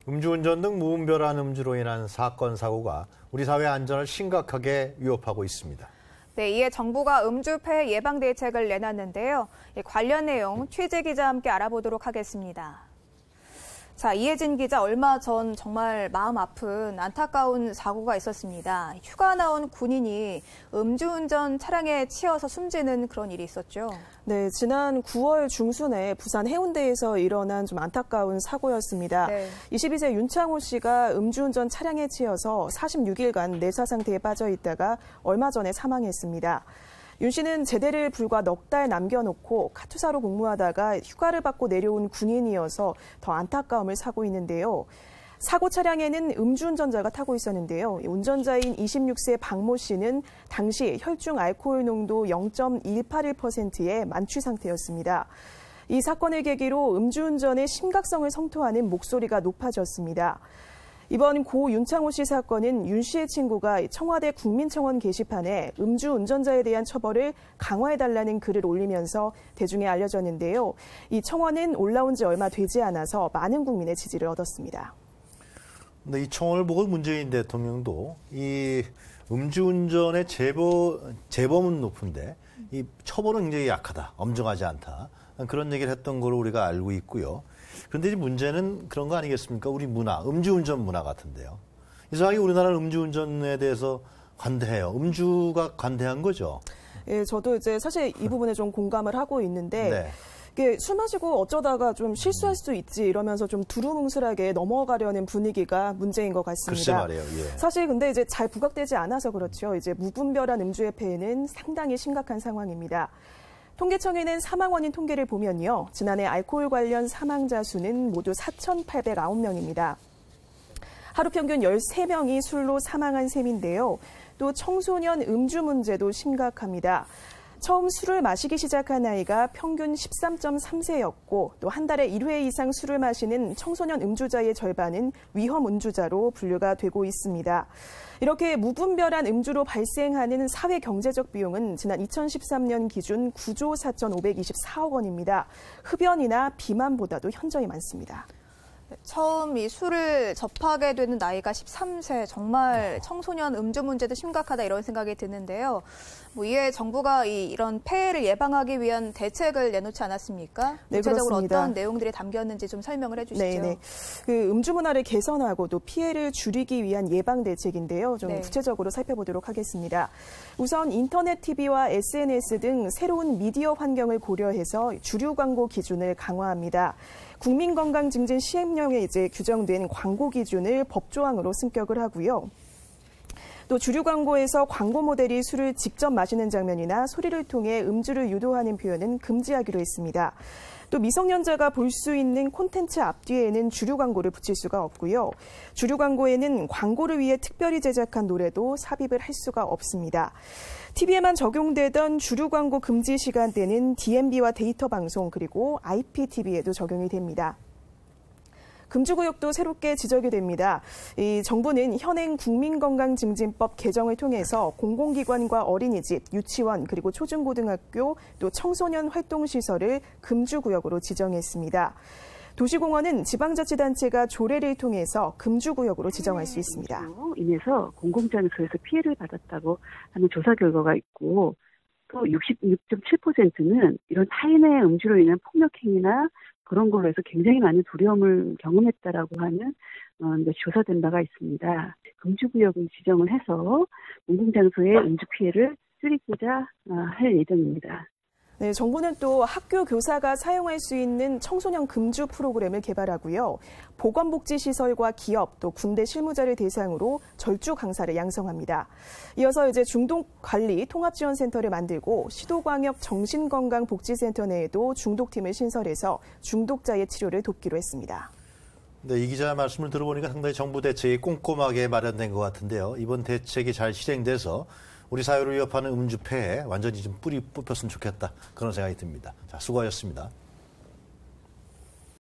음주운전 등 무분별한 음주로 인한 사건, 사고가 우리 사회 안전을 심각하게 위협하고 있습니다. 네, 이에 정부가 음주 폐해 예방 대책을 내놨는데요. 관련 내용 취재 기자와 함께 알아보도록 하겠습니다. 자, 이혜진 기자, 얼마 전 정말 마음 아픈 안타까운 사고가 있었습니다. 휴가 나온 군인이 음주운전 차량에 치여서 숨지는 그런 일이 있었죠. 네, 지난 9월 중순에 부산 해운대에서 일어난 좀 안타까운 사고였습니다. 네. 22세 윤창호 씨가 음주운전 차량에 치여서 46일간 내사 상태에 빠져 있다가 얼마 전에 사망했습니다. 윤 씨는 제대를 불과 넉 달 남겨놓고 카투사로 복무하다가 휴가를 받고 내려온 군인이어서 더 안타까움을 사고 있는데요. 사고 차량에는 음주운전자가 타고 있었는데요. 운전자인 26세 박모 씨는 당시 혈중 알코올 농도 0.181%의 만취 상태였습니다. 이 사건을 계기로 음주운전의 심각성을 성토하는 목소리가 높아졌습니다. 이번 고 윤창호 씨 사건은 윤 씨의 친구가 청와대 국민청원 게시판에 음주운전자에 대한 처벌을 강화해달라는 글을 올리면서 대중에 알려졌는데요. 이 청원은 올라온 지 얼마 되지 않아서 많은 국민의 지지를 얻었습니다. 근데 이 청원을 보고 문재인 대통령도 이 음주운전의 재범은 높은데 이 처벌은 굉장히 약하다, 엄정하지 않다. 그런 얘기를 했던 걸로 우리가 알고 있고요. 그런데 이제 문제는 그런 거 아니겠습니까? 우리 문화, 음주운전 문화 같은데요. 이상하게 우리나라는 음주운전에 대해서 관대해요. 음주가 관대한 거죠. 예, 저도 이제 사실 이 부분에 좀 공감을 하고 있는데 네. 이게 술 마시고 어쩌다가 좀 실수할 수 있지 이러면서 좀 두루뭉술하게 넘어가려는 분위기가 문제인 것 같습니다. 글쎄 말이에요. 예. 사실 근데 이제 잘 부각되지 않아서 그렇죠. 이제 무분별한 음주의 폐해는 상당히 심각한 상황입니다. 통계청에는 사망 원인 통계를 보면요. 지난해 알코올 관련 사망자 수는 모두 4,809명입니다. 하루 평균 13명이 술로 사망한 셈인데요. 또 청소년 음주 문제도 심각합니다. 처음 술을 마시기 시작한 나이가 평균 13.3세였고 또 한 달에 1회 이상 술을 마시는 청소년 음주자의 절반은 위험 음주자로 분류가 되고 있습니다. 이렇게 무분별한 음주로 발생하는 사회 경제적 비용은 지난 2013년 기준 9조 4,524억 원입니다. 흡연이나 비만보다도 현저히 많습니다. 처음 이 술을 접하게 되는 나이가 13세, 정말 청소년 음주 문제도 심각하다 이런 생각이 드는데요. 이에 정부가 이런 폐해를 예방하기 위한 대책을 내놓지 않았습니까? 네, 구체적으로 그렇습니다. 어떤 내용들이 담겼는지 좀 설명을 해주시죠. 네네. 그 음주 문화를 개선하고 또 피해를 줄이기 위한 예방 대책인데요. 좀 네. 구체적으로 살펴보도록 하겠습니다. 우선 인터넷 TV와 SNS 등 새로운 미디어 환경을 고려해서 주류 광고 기준을 강화합니다. 국민건강 증진 시행령에 이제 규정된 광고 기준을 법조항으로 승격을 하고요. 또 주류 광고에서 광고 모델이 술을 직접 마시는 장면이나 소리를 통해 음주를 유도하는 표현은 금지하기로 했습니다. 또 미성년자가 볼 수 있는 콘텐츠 앞뒤에는 주류 광고를 붙일 수가 없고요. 주류 광고에는 광고를 위해 특별히 제작한 노래도 삽입을 할 수가 없습니다. TV에만 적용되던 주류 광고 금지 시간대는 DMB와 데이터 방송 그리고 IPTV에도 적용이 됩니다. 금주구역도 새롭게 지적이 됩니다. 이 정부는 현행 국민건강증진법 개정을 통해서 공공기관과 어린이집, 유치원, 그리고 초중고등학교, 또 청소년 활동시설을 금주구역으로 지정했습니다. 도시공원은 지방자치단체가 조례를 통해서 금주구역으로 지정할 수 있습니다. 인해서 공공장소에서 피해를 받았다고 하는 조사 결과가 있고 또 66.7%는 이런 타인의 음주로 인한 폭력행위나 그런 걸로 해서 굉장히 많은 두려움을 경험했다라고 하는 것이 조사된 바가 있습니다. 금주구역을 지정을 해서 공공장소의 음주 피해를 줄이고자 할 예정입니다. 네, 정부는 또 학교 교사가 사용할 수 있는 청소년 금주 프로그램을 개발하고요. 보건복지시설과 기업, 또 군대 실무자를 대상으로 절주 강사를 양성합니다. 이어서 이제 중독관리 통합지원센터를 만들고 시도광역 정신건강복지센터 내에도 중독팀을 신설해서 중독자의 치료를 돕기로 했습니다. 네, 이 기자 말씀을 들어보니까 상당히 정부 대책이 꼼꼼하게 마련된 것 같은데요. 이번 대책이 잘 실행돼서 우리 사회를 위협하는 음주 폐해 완전히 좀 뿌리 뽑혔으면 좋겠다. 그런 생각이 듭니다. 자, 수고하셨습니다.